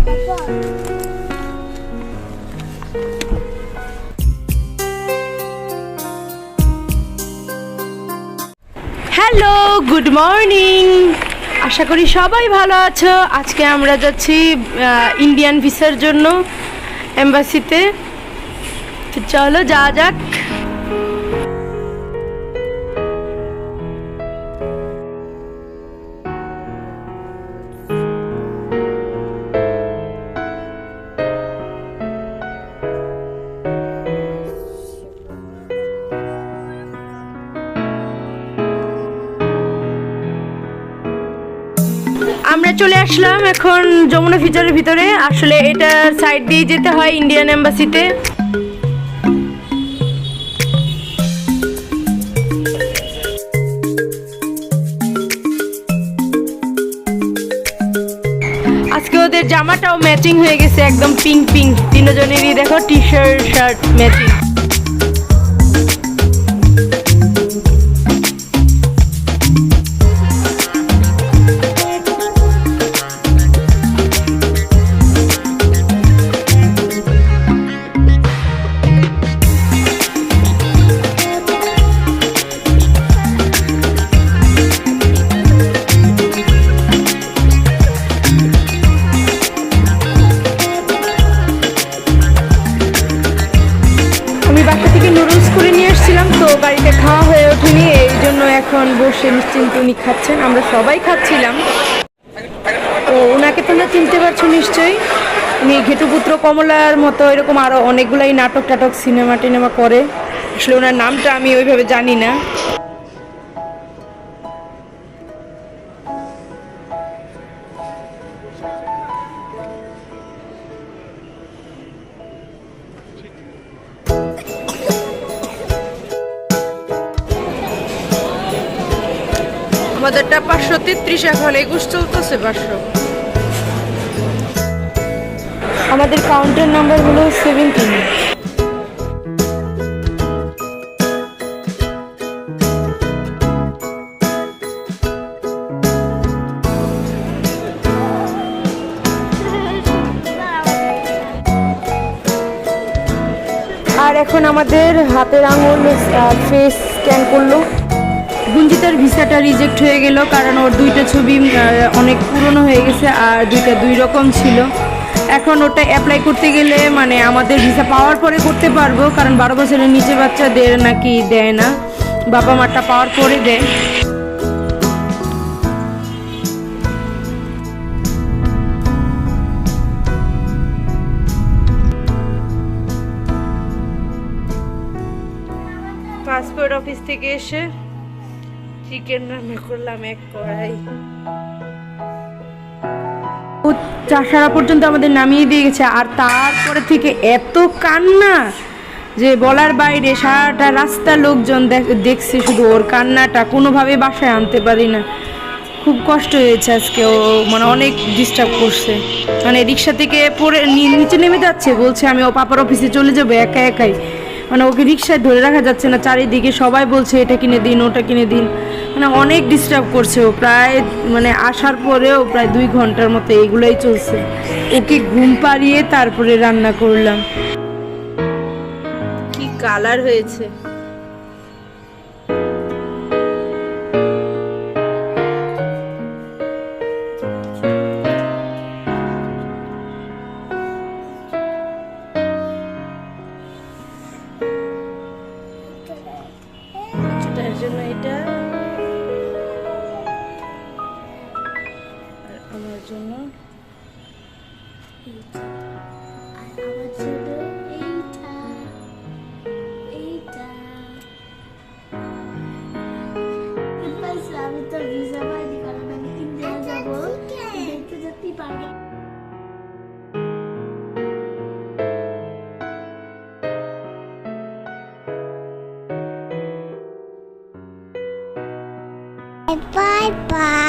Hello, good morning. আশা করি সবাই ভালো আছো। আজকে আমরা যাচ্ছি ইন্ডিয়ান ভিসার জন্য এম্বাসিতে। তো চলো যাওয়া যাক। আমরা চলে আসলাম এখন যমুনা ফিচারের ভিতরে। আসলে এটা সাইড দিয়ে যেতে হয় ইন্ডিয়ান এম্বাসিতে। আজকে ওদের জামাটাও ম্যাচিং হয়ে গেছে, একদম পিঙ্ক পিঙ্ক। তিনজনেরই দেখো টি শার্ট শার্ট ম্যাচিং। বাসা থেকে নুডলস করে নিয়ে এসেছিলাম, তো বাড়িতে খাওয়া হয়ে ওঠেনি, এই জন্য এখন বসে নিশ্চিন্ত উনি খাচ্ছেন, আমরা সবাই খাচ্ছিলাম। তো ওনাকে তোমরা চিনতে পারছো নিশ্চয়ই, উনি ঘেটুপুত্র কমলার মতো এরকম আরও অনেকগুলাই নাটক টাটক সিনেমা টিনেমা করে। আসলে ওনার নামটা আমি ওইভাবে জানি না। আমাদেরটা 533, এখন 21 চলতেছে 500। আমাদের কাউন্টার নাম্বার হলো 17। আর এখন আমাদের হাতের আঙুল ফেস স্ক্যান করলো। গুঞ্জিতার ভিসাটা রিজেক্ট হয়ে গেল, কারণ ওর দুইটা ছবি অনেক পুরনো হয়ে গেছে আর দুইটা দুই রকম ছিল। এখন ওটা অ্যাপ্লাই করতে গেলে মানে আমাদের ভিসা পাওয়ার পরে করতে পারবো, কারণ 12 বছরের নিচে বাচ্চাদের নাকি দেয় না, বাবা মাটা পাওয়ার পরে দেয়। পাসপোর্ট অফিস থেকে এসে চিকেন রান্না করলাম এক কড়াই। চাষারা পর্যন্ত আমাদের নামিয়ে দিয়ে গেছে, আর তারপরে থেকে এত কান্না যে বলার বাইরে। সারাটা রাস্তা লোকজন দেখছে, শুধু ওর কান্নাটা কোনোভাবে বাসায় আনতে পারি না। খুব কষ্ট হয়েছে আজকে, ও মানে অনেক ডিস্টার্ব করছে। মানে রিক্সা থেকে পড়ে নিচে নেমে যাচ্ছে, বলছে আমি ও পাপার অফিসে চলে যাবো একা একাই। মানে ওকে রিক্সায় ধরে রাখা যাচ্ছে না, চারিদিকে সবাই বলছে এটা কিনে দিন ওটা কিনে দিন, মানে অনেক ডিস্টার্ব করছে ও। প্রায় মানে আসার পরেও প্রায় 2 ঘন্টার মতো এগুলোই চলছে। ওকে ঘুম পাড়িয়ে তারপরে রান্না করলাম। কি কালার হয়েছে! এটার জন্য এটা, আর আমার জন্য এইটা, আর আমার জন্য এইটা এইটা। আমি তো ভিসা পাইনি, কারণ আমি ইন্ডিয়া যাবো, দেখতে যেতেই পারবো। Bye bye.